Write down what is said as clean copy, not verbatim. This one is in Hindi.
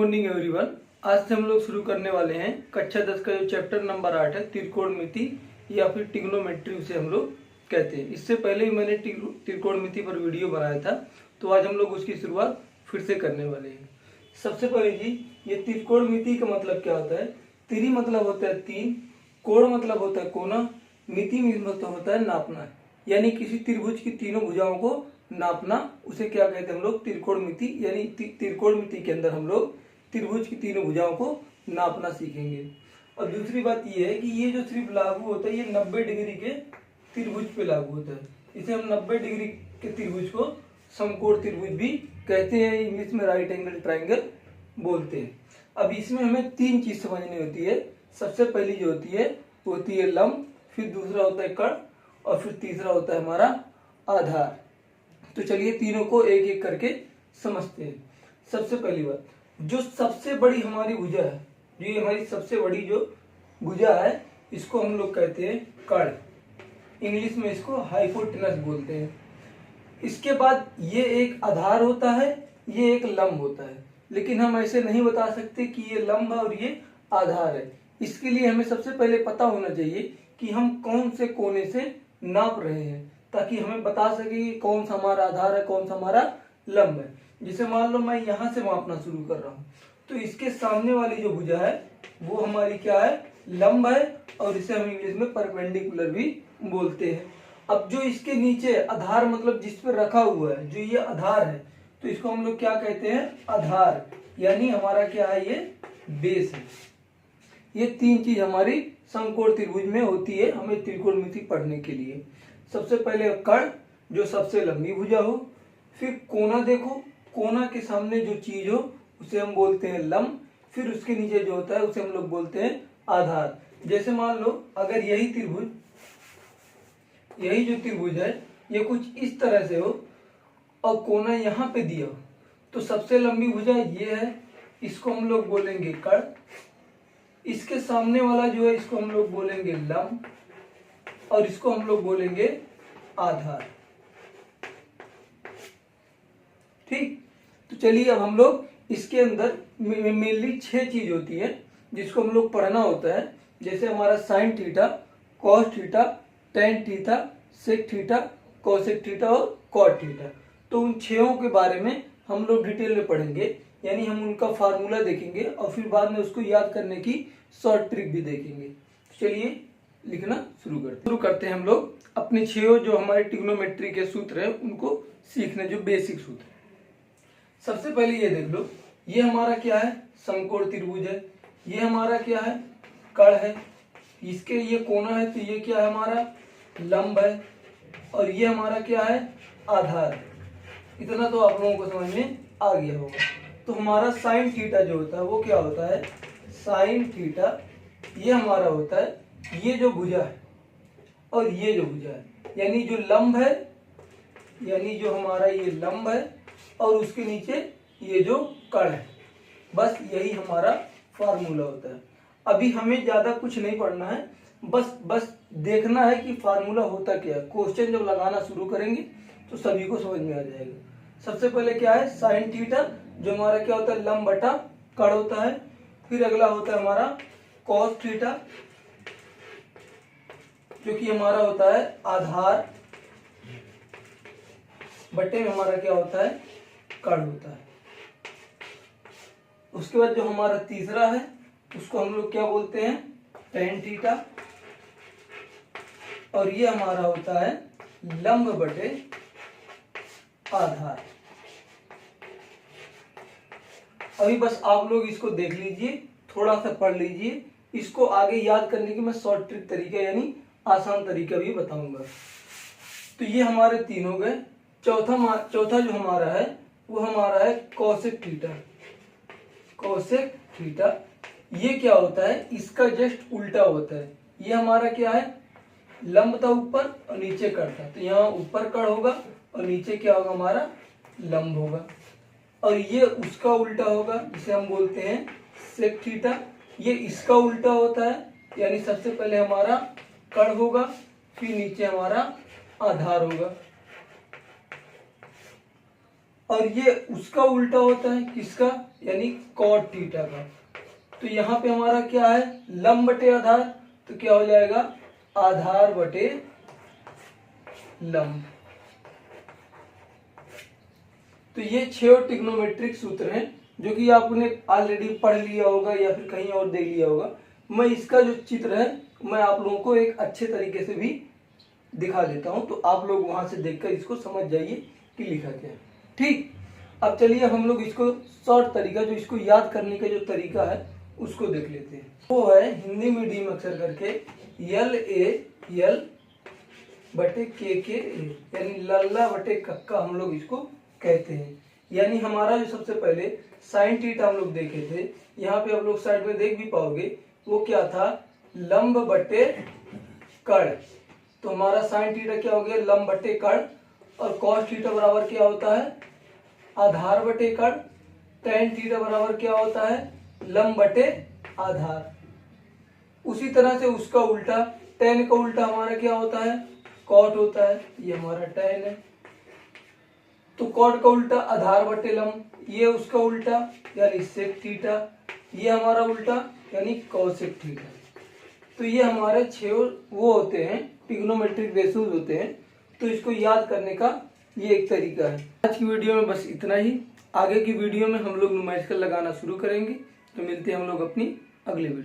Morning everyone. आज से हम लोग शुरू करने वाले हैं कक्षा 10 का जो चैप्टर नंबर 8 है, त्रिकोणमिति या फिर ट्रिग्नोमेट्री उसे हम लोग कहते हैं। इससे पहले ही मैंने त्रिकोणमिति पर वीडियो बनाया था, तो आज हम लोग उसकी शुरुआत फिर से करने वाले हैं। सबसे पहले जी, ये त्रिकोणमिति का मतलब क्या होता है? त्रि मतलब होता है तीन, कोण मतलब होता है कोना, मिति मतलब होता है नापना, यानी किसी त्रिभुज की तीनों भुजाओं को नापना, उसे क्या कहते हैं हम लोग? त्रिकोणमिति। यानी त्रिकोणमिति के अंदर हम लोग त्रिभुज की तीनों भुजाओं को नापना सीखेंगे। और दूसरी बात ये है कि ये जो सिर्फ लागू होता है ये 90 डिग्री के त्रिभुज पे लागू होता है। इसे हम 90 डिग्री के त्रिभुज को समकोण त्रिभुज भी कहते हैं, इंग्लिश में राइट एंगल ट्राइंगल बोलते हैं। अब इसमें हमें तीन चीज समझनी होती है। सबसे पहली जो होती है वो होती है लंब, फिर दूसरा होता है कर्ण और फिर तीसरा होता है हमारा आधार। तो चलिए तीनों को एक एक करके समझते हैं। सबसे पहली बात, जो सबसे बड़ी हमारी भुजा है, जो ये हमारी सबसे बड़ी जो भुजा है, इसको हम लोग कहते हैं कर्ण। इंग्लिश में इसको हाइपोटेनस बोलते हैं। इसके बाद ये एक आधार होता है, ये एक लंब होता है, लेकिन हम ऐसे नहीं बता सकते कि ये लंब है और ये आधार है। इसके लिए हमें सबसे पहले पता होना चाहिए कि हम कौन से कोने से नाप रहे हैं, ताकि हमें बता सके कि कौन सा हमारा आधार है, कौन सा हमारा लंब है। जैसे मान लो मैं यहाँ से मापना शुरू कर रहा हूँ, तो इसके सामने वाली जो भुजा है वो हमारी क्या है? लंब है, और इसे हम इंग्लिश में परपेंडिकुलर भी बोलते हैं। अब जो इसके नीचे आधार मतलब जिस पर रखा हुआ है, जो ये आधार है, तो इसको हम लोग क्या कहते हैं? आधार, यानी हमारा क्या है? ये बेस है। ये तीन चीज हमारी समकोण त्रिभुज में होती है हमें त्रिकोणमिति पढ़ने के लिए। सबसे पहले कर्ण, जो सबसे लंबी भुजा हो, फिर कोना देखो, कोना के सामने जो चीज हो उसे हम बोलते हैं लंब, फिर उसके नीचे जो होता है उसे हम लोग बोलते हैं आधार। जैसे मान लो अगर यही त्रिभुज, यही जो त्रिभुज है ये कुछ इस तरह से हो और कोना यहाँ पे दिया हो, तो सबसे लंबी भुजा ये है, इसको हम लोग बोलेंगे कर्ण। इसके सामने वाला जो है इसको हम लोग बोलेंगे लंब, और इसको हम लोग बोलेंगे आधार। ठीक, तो चलिए अब हम लोग इसके अंदर मेनली 6 चीज होती है जिसको हम लोग पढ़ना होता है। जैसे हमारा sine theta, cos theta, tan theta, sec theta, cosec theta और कॉट थीटा। तो उन 6 के बारे में हम लोग डिटेल में पढ़ेंगे, यानी हम उनका फार्मूला देखेंगे और फिर बाद में उसको याद करने की शॉर्ट ट्रिक भी देखेंगे। चलिए लिखना शुरू करते हैं हम लोग अपने 6 जो हमारे ट्रिग्नोमेट्री के सूत्र हैं उनको सीखने, जो बेसिक सूत्र। सबसे पहले ये देख लो, ये हमारा क्या है? समकोण त्रिभुज है। ये हमारा क्या है? कर्ण है। इसके ये कोना है, तो ये क्या है? हमारा लंब है। और ये हमारा क्या है? आधार। इतना तो आप लोगों को समझ में आ गया होगा। तो हमारा साइन थीटा जो होता है वो क्या होता है? साइन थीटा ये हमारा होता है ये जो भुजा है और ये जो भुजा है, यानी जो लंब है, यानी जो हमारा ये लंब है और उसके नीचे ये जो कर्ण है। बस यही हमारा फार्मूला होता है। अभी हमें ज्यादा कुछ नहीं पढ़ना है, बस देखना है कि फार्मूला होता क्या है। क्वेश्चन जब लगाना शुरू करेंगे तो सभी को समझ में आ जाएगा। सबसे पहले क्या है? साइन थीटा, जो हमारा क्या होता है? लंब बटा कर्ण होता है। फिर अगला होता है हमारा कॉस थीटा, जो कि हमारा होता है आधार, बटे में हमारा क्या होता है? कर्ण होता है। उसके बाद जो हमारा तीसरा है उसको हम लोग क्या बोलते हैं? टेन थीटा, और ये हमारा होता है लंब बटे आधार। अभी बस आप लोग इसको देख लीजिए, थोड़ा सा पढ़ लीजिए। इसको आगे याद करने की मैं शॉर्ट ट्रिक तरीका यानी आसान तरीका भी बताऊंगा। तो ये हमारे तीन हो गए। चौथा जो हमारा है वो हमारा है कोसेक थीटा। कोसेक थीटा ये क्या होता है? इसका जस्ट उल्टा होता है। ये हमारा क्या है? लंब था ऊपर और नीचे कर्ण था, तो यहाँ ऊपर कर्ण होगा और नीचे क्या होगा? हमारा लंब होगा। और ये उसका उल्टा होगा, जिसे हम बोलते हैं सेक थीटा। ये इसका उल्टा होता है, यानी सबसे पहले हमारा कर्ण होगा, फिर नीचे हमारा आधार होगा। और ये उसका उल्टा होता है, किसका, यानी कॉट थीटा का। तो यहाँ पे हमारा क्या है, लंब बटे आधार, तो क्या हो जाएगा, आधार बटे लंब। तो ये 6 ट्रिग्नोमेट्रिक सूत्र हैं जो कि आपने ऑलरेडी पढ़ लिया होगा या फिर कहीं और देख लिया होगा। मैं इसका जो चित्र है मैं आप लोगों को एक अच्छे तरीके से भी दिखा देता हूं, तो आप लोग वहां से देखकर इसको समझ जाइए कि लिखा क्या है। ठीक, अब चलिए हम लोग इसको शॉर्ट तरीका, जो इसको याद करने का जो तरीका है उसको देख लेते हैं। वो है हिंदी मीडियम अक्षर करके LA बटे के यानी लल्ला बटे कक्का हम लोग इसको कहते हैं। यानी हमारा जो सबसे पहले साइन थीटा हम लोग देखे थे, यहाँ पे आप लोग साइड में देख भी पाओगे, वो क्या था, लंब बटे कड़। तो हमारा साइन थीटा क्या हो गया, लंब बटे कड़, और कॉस थीटा बराबर क्या होता है, आधार बटे कड़। टेन थीटा बराबर क्या होता है, लंब बटे आधार। उसी तरह से उसका उल्टा, टेन का उल्टा हमारा क्या होता है, कॉट होता है। ये हमारा टेन है। तो कॉट का उल्टा आधार बटे लंब, ये उसका उल्टा यानी सेक थीटा, ये हमारा उल्टा यानी कॉसेक थीटा। तो ये हमारे 6 वो होते हैं, ट्रिग्नोमेट्रिक रेशियोज होते हैं। तो इसको याद करने का ये एक तरीका है। आज की वीडियो में बस इतना ही। आगे की वीडियो में हम लोग न्यूमेरिकल लगाना शुरू करेंगे। तो मिलते हैं हम लोग अपनी अगले वीडियो।